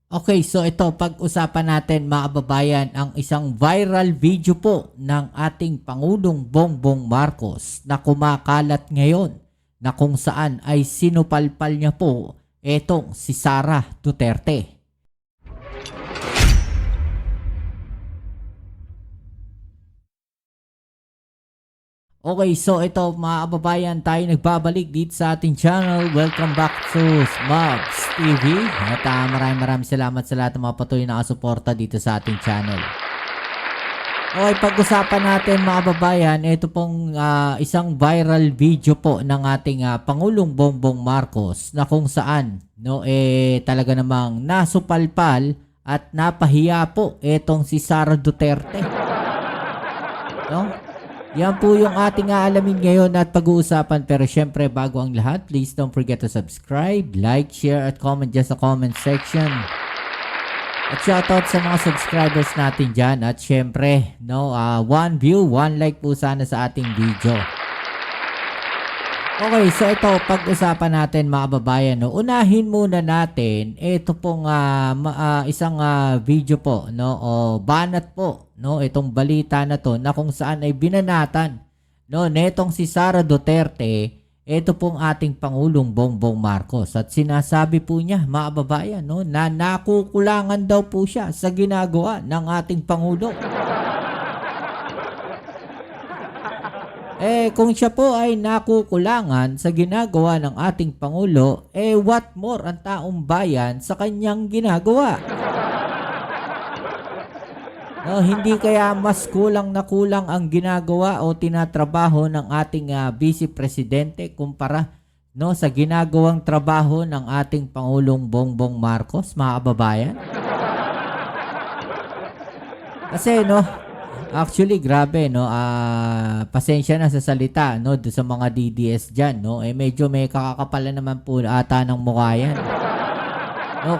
Okay, so ito, pag-usapan natin mga kababayan ang isang viral video po ng ating Pangulong Bongbong Marcos na kumakalat ngayon na kung saan ay sinupalpal niya po etong si Sara Duterte. Okay, so ito mga kababayan, tayo nagbabalik dito sa ating channel. Welcome back to Smugs TV. At maraming salamat sa lahat ng mga patuloy na kasuporta dito sa ating channel. Okay, pag-usapan natin mga kababayan, ito pong isang viral video po ng ating Pangulong Bongbong Marcos na kung saan talaga namang nasupalpal at napahiya po etong si Sara Duterte. Yan po yung ating aalamin ngayon at pag-uusapan. Pero syempre, bago ang lahat, please don't forget to subscribe, like, share, at comment dyan sa comment section. At shoutout sa mga subscribers natin dyan. At syempre, one view, one like po sana sa ating video. Okay, so ito, pag-usapan natin mga kababayan. Unahin muna natin, ito pong isang video po, o banat po, itong balita na to na kung saan ay binanatan netong si Sara Duterte, ito pong ating Pangulong Bongbong Marcos. At sinasabi po niya mga kababayan na nakukulangan daw po siya sa ginagawa ng ating Pangulo. Kung siya po ay nakukulangan sa ginagawa ng ating Pangulo, what more ang taong bayan sa kanyang ginagawa? Hindi kaya mas kulang na kulang ang ginagawa o tinatrabaho ng ating Vice Presidente kumpara sa ginagawang trabaho ng ating Pangulong Bongbong Marcos, mga kababayan? Kasi actually, grabe, pasensya na sa salita, doon sa mga DDS dyan, medyo may kakakapalan naman po ata ng mukha yan.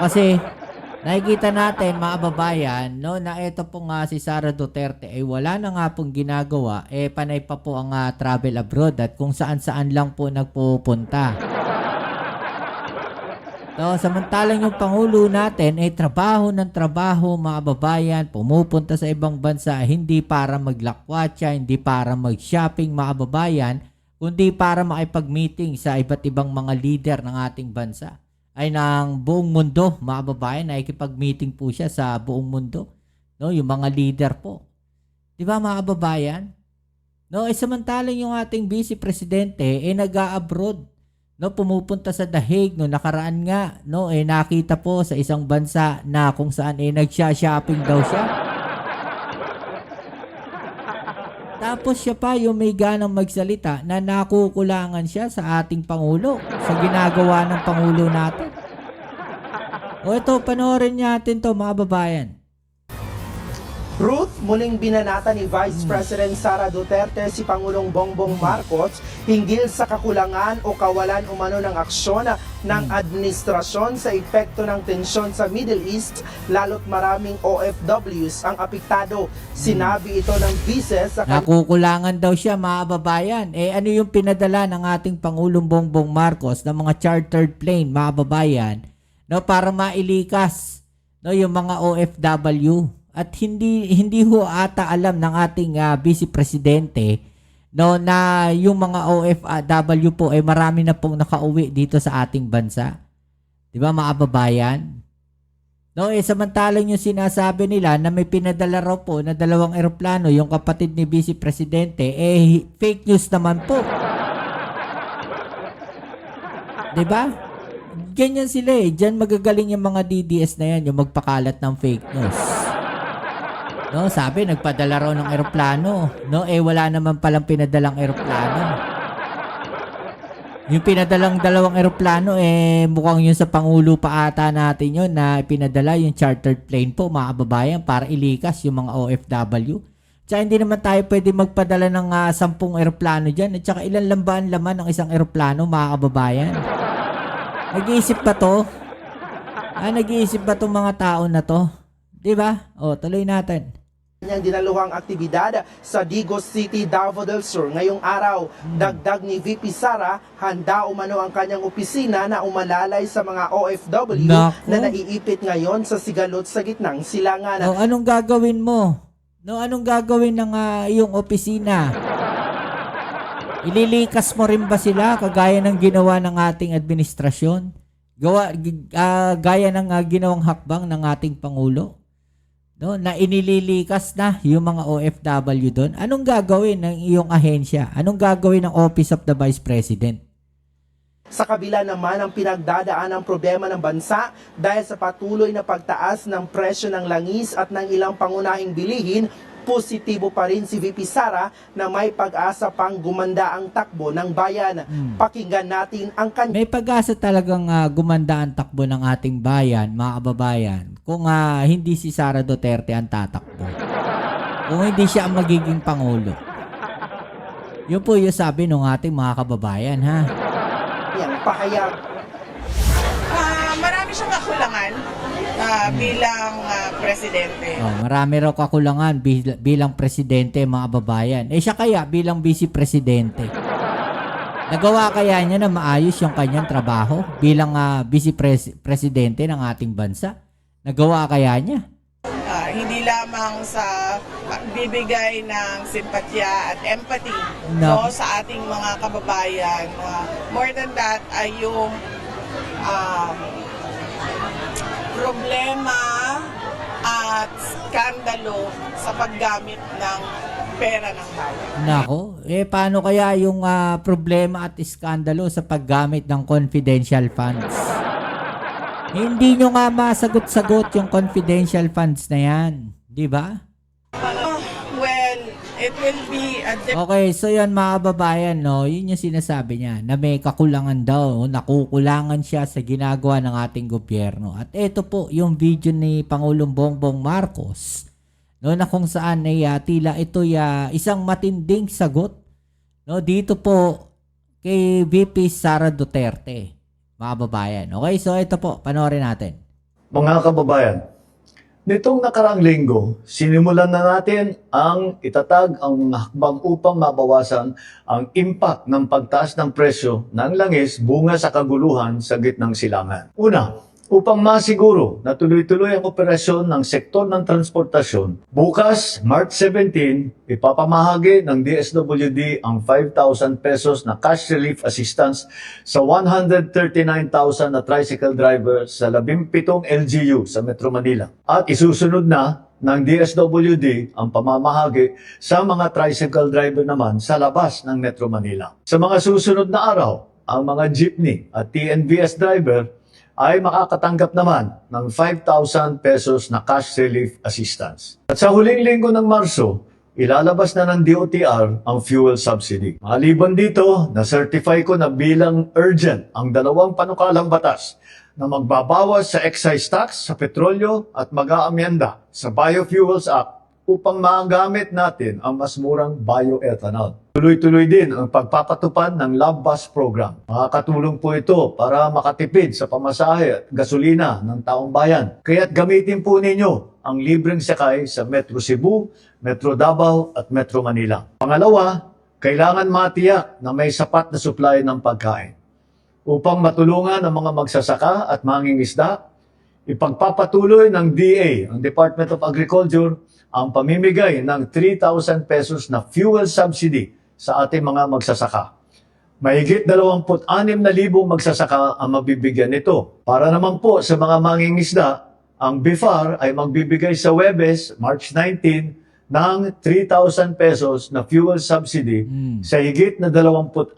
Kasi, nakikita natin, mga kababayan, na ito pong si Sara Duterte, wala na nga pong ginagawa, panay pa po ang travel abroad at kung saan-saan lang po nagpupunta. Samantalang yung Pangulo natin ay trabaho ng trabaho mga kababayan, pumupunta sa ibang bansa hindi para maglakwatsa, hindi para mag-shopping mga kababayan, kundi para makipag-meeting sa iba't ibang mga leader ng ating bansa. Ay ng buong mundo mga kababayan, nakikipag-meeting po siya sa buong mundo. Yung mga leader po. Di ba mga kababayan? Samantalang yung ating Vice Presidente nag-a-abroad. Pumupunta sa The Hague, nakaraan nga, nakita po sa isang bansa na kung saan nagsha-shopping daw siya. Tapos siya pa yung may ganang magsalita na nakukulangan siya sa ating Pangulo, sa ginagawa ng Pangulo natin. Ito, panoorin natin to mga babayan. Ruth, muling binanata ni Vice President Sara Duterte si Pangulong Bongbong Marcos hinggil sa kakulangan o kawalan umano ng aksyon ng administrasyon sa epekto ng tensyon sa Middle East, lalo't maraming OFWs ang apektado. Sinabi ito ng Vice sa nakukulangan daw siya mga babayan. Ano yung pinadala ng ating Pangulong Bongbong Marcos ng mga chartered plane mga babayan para mailikas yung mga OFW? At hindi ho ata alam ng ating Vice Presidente na yung mga OFW po marami na pong nakauwi dito sa ating bansa. 'Di ba mga kababayan? Samantalang yung sinasabi nila na may pinadala raw po na 2 eroplano yung kapatid ni Vice Presidente, fake news naman po. 'Di ba? Ganyan sila Diyan magagaling yung mga DDS na yan, yung magpakalat ng fake news. Sabi, nagpadala raw ng eroplano. Wala naman palang pinadalang eroplano. Yung pinadalang 2 eroplano, mukhang yun sa Pangulo pa ata natin yun na pinadala yung chartered plane po, mga kababayan, para ilikas yung mga OFW. Tsaka hindi naman tayo pwede magpadala ng 10 eroplano dyan. At tsaka ilan lang ba ang laman ng isang eroplano, mga kababayan? Nag-iisip ba to? Nag-iisip ba tong mga tao na to? Diba? Tuloy natin. Niyang dinaluhang aktibidad sa Digos City, Davao del Sur ngayong araw. Dagdag ni VP Sara, handa umano ang kanyang opisina na umalalay sa mga OFW Naku. na naiipit ngayon sa sigalot sa gitnang silangan. No, anong gagawin mo? No, anong gagawin ng iyong opisina? Ililikas mo rin ba sila kagaya ng ginawa ng ating administrasyon? Gaya ng ginawang hakbang ng ating Pangulo? No, na inililikas na yung mga OFW doon. Anong gagawin ng iyong ahensya? Anong gagawin ng Office of the Vice President? Sa kabila naman ang pinagdadaan ng problema ng bansa dahil sa patuloy na pagtaas ng presyo ng langis at ng ilang pangunahing bilihin, positibo pa rin si VP Sara na may pag-asa pang gumanda ang takbo ng bayan. Pakinggan natin ang kanyang May pag-asa talagang gumanda ang takbo ng ating bayan, mga kababayan, kung hindi si Sara Duterte ang tatakbo. Kung hindi siya ang magiging Pangulo. Yun po yung sabi ng ating mga kababayan, ha? pahayag. Marami siyang kakulangan bilang presidente. Oh, marami raw kakulangan bilang presidente, mga kababayan. Siya kaya bilang vice presidente. Nagawa kaya niya na maayos yung kanyang trabaho bilang vice presidente ng ating bansa? Nagawa kaya niya? Hindi lamang sa bibigay ng simpatya at empathy No. sa ating mga kababayan. More than that ay yung problema at skandalo sa paggamit ng pera ng bayan. Nako, paano kaya yung problema at iskandalo sa paggamit ng confidential funds? Hindi nyo nga masagot-sagot yung confidential funds na yan. Di ba? Well, it will be a Okay, so yan mga kababayan, no? Yun yung sinasabi niya, na may kakulangan daw, nakukulangan siya sa ginagawa ng ating gobyerno. At ito po yung video ni Pangulong Bongbong Marcos, no, na kung saan ay tila ito isang matinding sagot, no, dito po kay VP Sara Duterte, mga kababayan. Okay, so ito po, panoorin natin. Mga kababayan, nitong nakaraang linggo, sinimulan na natin ang itatag ang mga hakbang upang mabawasan ang impact ng pagtaas ng presyo ng langis bunga sa kaguluhan sa gitnang silangan. Una, upang masiguro na tuloy-tuloy ang operasyon ng sektor ng transportasyon, bukas, March 17, ipapamahagi ng DSWD ang 5,000 pesos na cash relief assistance sa 139,000 na tricycle drivers sa 17 LGU sa Metro Manila. At isusunod na ng DSWD ang pamamahagi sa mga tricycle driver naman sa labas ng Metro Manila. Sa mga susunod na araw, ang mga jeepney at TNVS driver ay makakatanggap naman ng 5,000 pesos na cash relief assistance. At sa huling linggo ng Marso, ilalabas na ng DOTR ang fuel subsidy. Maliban dito, na-certify ko na bilang urgent ang dalawang panukalang batas na magbabawas sa excise tax sa petrolyo at mag-aamyenda sa Biofuels Act upang magamit natin ang mas murang bioethanol. Tuloy-tuloy din ang pagpapatupad ng Love Bus Program. Makakatulong po ito para makatipid sa pamasahe at gasolina ng taong bayan. Kaya't gamitin po ninyo ang libreng sakay sa Metro Cebu, Metro Davao at Metro Manila. Pangalawa, kailangan matiyak na may sapat na supply ng pagkain. Upang matulungan ang mga magsasaka at mangingisda, ipagpapatuloy ng DA, ang Department of Agriculture, ang pamimigay ng 3,000 pesos na fuel subsidy sa ating mga magsasaka. Mahigit 26,000 magsasaka ang mabibigyan nito. Para naman po sa mga mangingisda, ang BIFAR ay magbibigay sa Huwebes, March 19, ng 3,000 pesos na fuel subsidy sa higit na 26,000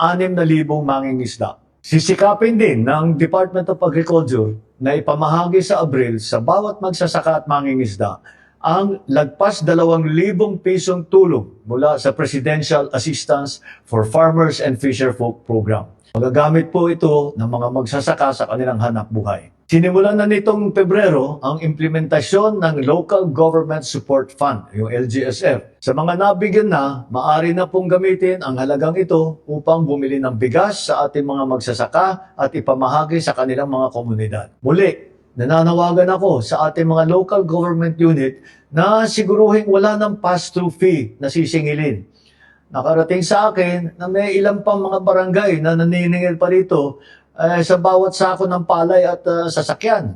mangingisda. Sisikapin din ng Department of Agriculture na ipamahagi sa Abril sa bawat magsasaka at mangingisda ang lagpas 2,000 pisong tulong mula sa Presidential Assistance for Farmers and Fisherfolk Program. Magagamit po ito ng mga magsasaka sa kanilang hanap buhay. Sinimulan na nitong Pebrero ang implementasyon ng Local Government Support Fund, yung LGSF. Sa mga nabigyan na, maaari na pong gamitin ang halagang ito upang bumili ng bigas sa ating mga magsasaka at ipamahagi sa kanilang mga komunidad. Muli, nananawagan ako sa ating mga local government unit na siguruhin wala ng pass-through fee na sisingilin. Nakarating sa akin na may ilang pang mga barangay na naniningil pa rito sa bawat sako ng palay at sasakyan.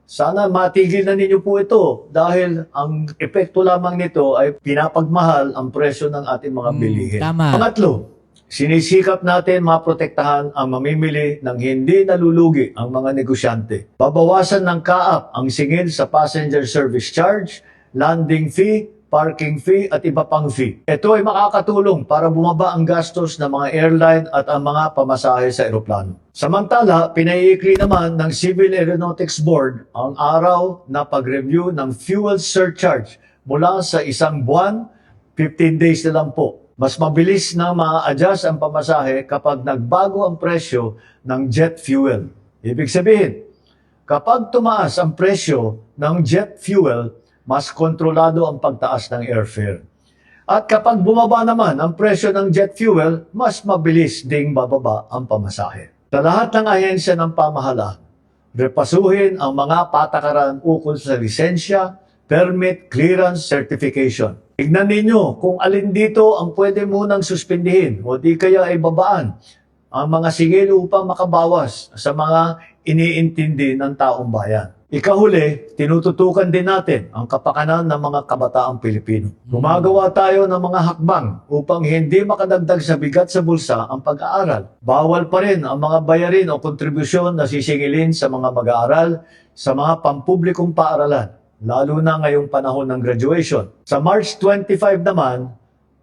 Sana matigil na ninyo po ito dahil ang epekto lamang nito ay pinapagmahal ang presyo ng ating mga bilihin. Tama. Pangatlo, sinisikap natin maprotektahan ang mamimili ng hindi nalulugi ang mga negosyante. Babawasan ng kaap ang singil sa passenger service charge, landing fee, parking fee at iba pang fee. Ito ay makakatulong para bumaba ang gastos ng mga airline at ang mga pamasahe sa eroplano. Samantala, pinaiikli naman ng Civil Aeronautics Board ang araw na pag-review ng fuel surcharge mula sa 1 buwan, 15 days na lang po. Mas mabilis na ma-adjust ang pamasahe kapag nagbago ang presyo ng jet fuel. Ibig sabihin, kapag tumaas ang presyo ng jet fuel, mas kontrolado ang pagtaas ng airfare. At kapag bumaba naman ang presyo ng jet fuel, mas mabilis ding bababa ang pamasahe. Sa lahat ng ahensya ng pamahalaan, repasuhin ang mga patakaran ukol sa lisensya, permit, clearance, certification. Tignan ninyo kung alin dito ang pwede munang suspindihin o di kaya ay babaan ang mga singil upang makabawas sa mga iniintindi ng taong bayan. Ikahuli, tinututukan din natin ang kapakanan ng mga kabataang Pilipino. Gumagawa tayo ng mga hakbang upang hindi makadagdag sa bigat sa bulsa ang pag-aaral. Bawal pa rin ang mga bayarin o kontribusyon na sisingilin sa mga mag-aaral sa mga pampublikong paaralan, lalo na ngayong panahon ng graduation. Sa March 25 naman,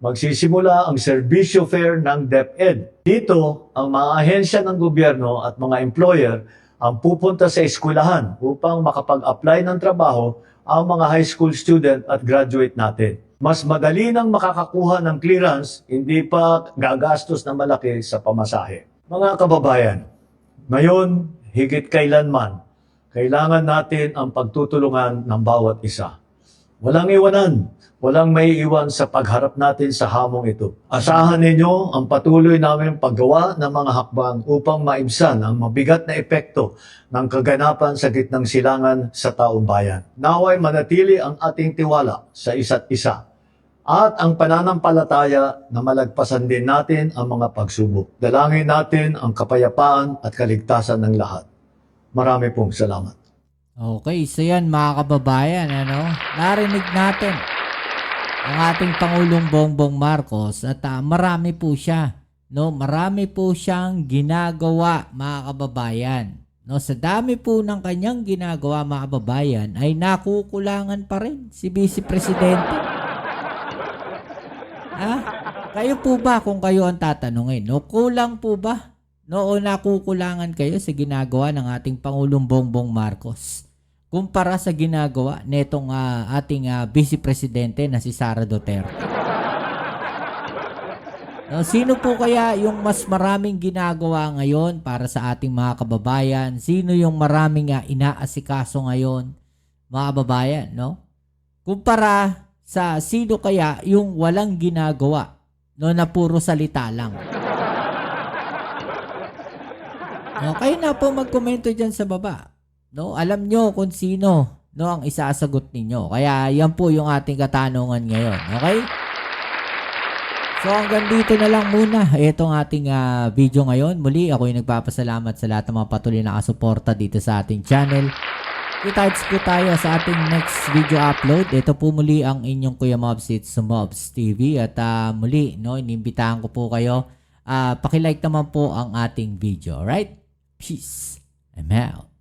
magsisimula ang serbisyo fair ng DepEd. Dito, ang mga ahensya ng gobyerno at mga employer ang pupunta sa eskwelahan upang makapag-apply ng trabaho ang mga high school student at graduate natin. Mas madali nang makakakuha ng clearance, hindi pa gagastos na malaki sa pamasahe. Mga kababayan, ngayon, higit kailanman, kailangan natin ang pagtutulungan ng bawat isa. Walang iwanan, walang may iwan sa pagharap natin sa hamong ito. Asahan ninyo ang patuloy namin paggawa ng mga hakbang upang maibsan ang mabigat na epekto ng kaganapan sa gitnang silangan sa taong bayan. Naway manatili ang ating tiwala sa isa't isa at ang pananampalataya na malagpasan din natin ang mga pagsubok. Dalangin natin ang kapayapaan at kaligtasan ng lahat. Marami pong salamat. Okay, so yan mga kababayan, narinig natin ang ating Pangulong Bongbong Marcos at marami po siya, marami po siyang ginagawa mga kababayan. Sa dami po ng kanyang ginagawa mga kababayan ay nakukulangan pa rin si Vice Presidente. Kayo po ba kung kayo ang tatanungin? Kulang po ba? O nakukulangan kayo sa ginagawa ng ating Pangulong Bongbong Marcos kumpara sa ginagawa netong ating Vice Presidente na si Sara Duterte? Sino po kaya yung mas maraming ginagawa ngayon para sa ating mga kababayan? Sino yung maraming inaasikaso ngayon, mga kababayan, kumpara sa sino kaya yung walang ginagawa, na puro salita lang? Kayo na po magkomento dyan sa baba. Alam nyo kung sino ang isasagot ninyo. Kaya yan po yung ating katanungan ngayon. Okay? So hanggang dito na lang muna itong ating video ngayon. Muli ako yung nagpapasalamat sa lahat ng mga patuloy na kasuporta dito sa ating channel. Kita-kits po tayo sa ating next video upload. Ito po muli ang inyong Kuya Mobs, it's Mobs TV. At muli, inimbitahan ko po kayo. Pakilike naman po ang ating video. Alright? Peace. I'm out.